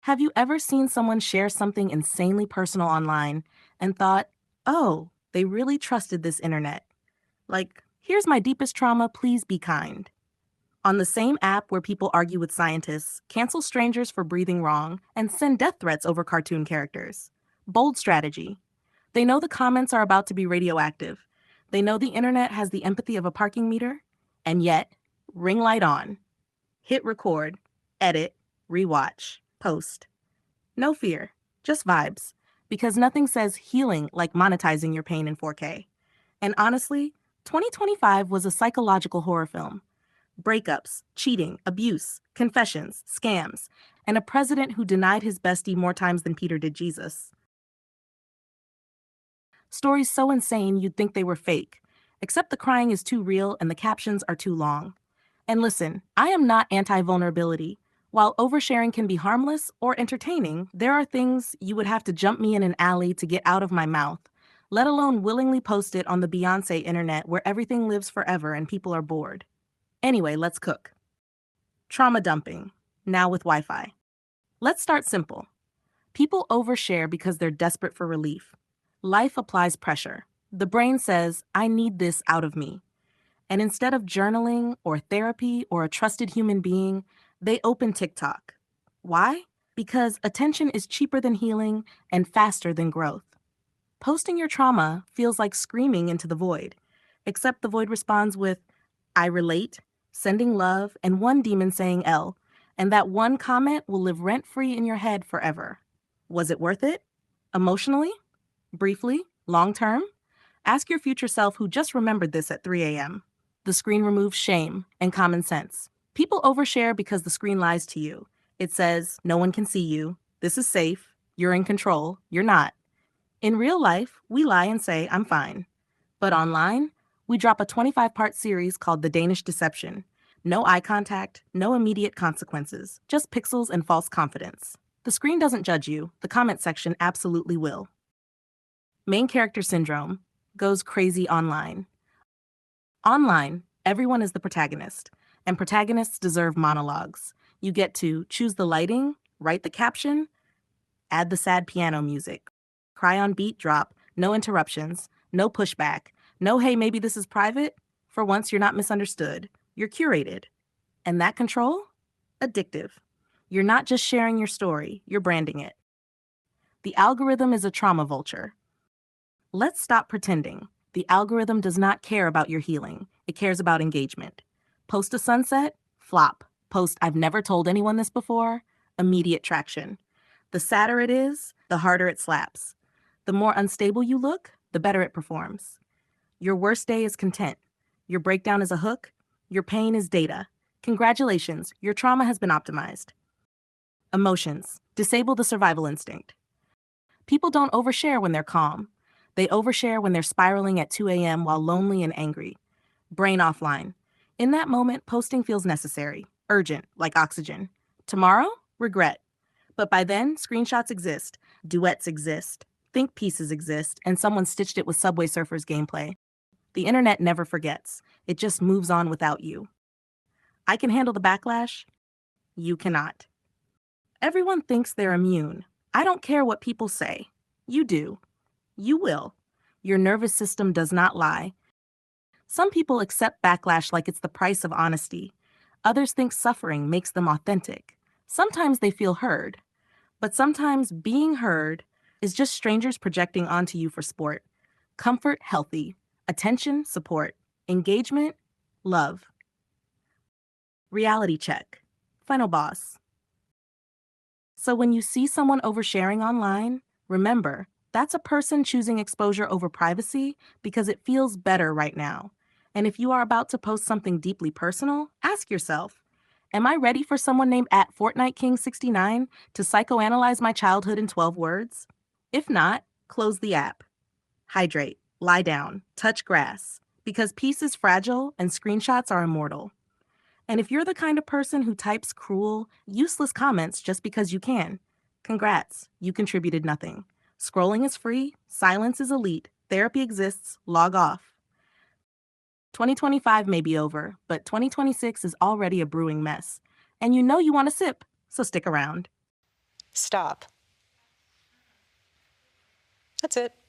Have you ever seen someone share something insanely personal online and thought, oh, they really trusted this internet? Like, here's my deepest trauma, please be kind. On the same app where people argue with scientists, cancel strangers for breathing wrong, and send death threats over cartoon characters. Bold strategy. They know the comments are about to be radioactive. They know the internet has the empathy of a parking meter, and yet, ring light on. Hit record, edit, rewatch, post. No fear, just vibes. Because nothing says healing like monetizing your pain in 4K. And honestly, 2025 was a psychological horror film. Breakups, cheating, abuse, confessions, scams, and a president who denied his bestie more times than Peter did Jesus. Stories so insane you'd think they were fake, except the crying is too real and the captions are too long. And listen, I am not anti vulnerability. While oversharing can be harmless or entertaining, there are things you would have to jump me in an alley to get out of my mouth, let alone willingly post it on the Beyonce internet where everything lives forever and people are bored. Anyway, let's cook. Trauma dumping, now with Wi Fi. Let's start simple. People overshare because they're desperate for relief. Life applies pressure. The brain says, I need this out of me. And instead of journaling or therapy or a trusted human being, they open TikTok. Why? Because attention is cheaper than healing and faster than growth. Posting your trauma feels like screaming into the void, except the void responds with, I relate, sending love, and one demon saying L, and that one comment will live rent-free in your head forever. Was it worth it? Emotionally? Briefly? Long term? Ask your future self who just remembered this at 3 a.m. The screen removes shame and common sense. People overshare because the screen lies to you. It says, no one can see you. This is safe. You're in control. You're not. In real life, we lie and say, I'm fine. But online, we drop a 25-part series called The Danish Deception. No eye contact, no immediate consequences, just pixels and false confidence. The screen doesn't judge you. The comment section absolutely will. Main character syndrome goes crazy online. Online, everyone is the protagonist, and protagonists deserve monologues. You get to choose the lighting, write the caption, add the sad piano music, cry on beat drop, no interruptions, no pushback, no hey, maybe this is private. For once, you're not misunderstood. You're curated. And that control? Addictive. You're not just sharing your story, you're branding it. The algorithm is a trauma vulture. Let's stop pretending. The algorithm does not care about your healing. It cares about engagement. Post a sunset? Flop. Post I've never told anyone this before? Immediate traction. The sadder it is, the harder it slaps. The more unstable you look, the better it performs. Your worst day is content. Your breakdown is a hook. Your pain is data. Congratulations, your trauma has been optimized. Emotions. Disable the survival instinct. People don't overshare when they're calm. They overshare when they're spiraling at 2 a.m. while lonely and angry. Brain offline. In that moment, posting feels necessary, urgent, like oxygen. Tomorrow? Regret. But by then, screenshots exist, duets exist, think pieces exist, and someone stitched it with Subway Surfers gameplay. The internet never forgets. It just moves on without you. I can handle the backlash. You cannot. Everyone thinks they're immune. I don't care what people say. You do. You will. Your nervous system does not lie. Some people accept backlash like it's the price of honesty. Others think suffering makes them authentic. Sometimes they feel heard. But sometimes being heard is just strangers projecting onto you for sport. Comfort, healthy. Attention, support. Engagement, love. Reality check. Final boss. So when you see someone oversharing online, remember, that's a person choosing exposure over privacy because it feels better right now. And if you are about to post something deeply personal, ask yourself, am I ready for someone named at Fortnite King 69 to psychoanalyze my childhood in 12 words? If not, close the app. Hydrate, lie down, touch grass, because peace is fragile and screenshots are immortal. And if you're the kind of person who types cruel, useless comments just because you can, congrats, you contributed nothing. Scrolling is free, silence is elite, therapy exists, log off. 2025 may be over, but 2026 is already a brewing mess. And you know you want to sip, so stick around. Stop. That's it.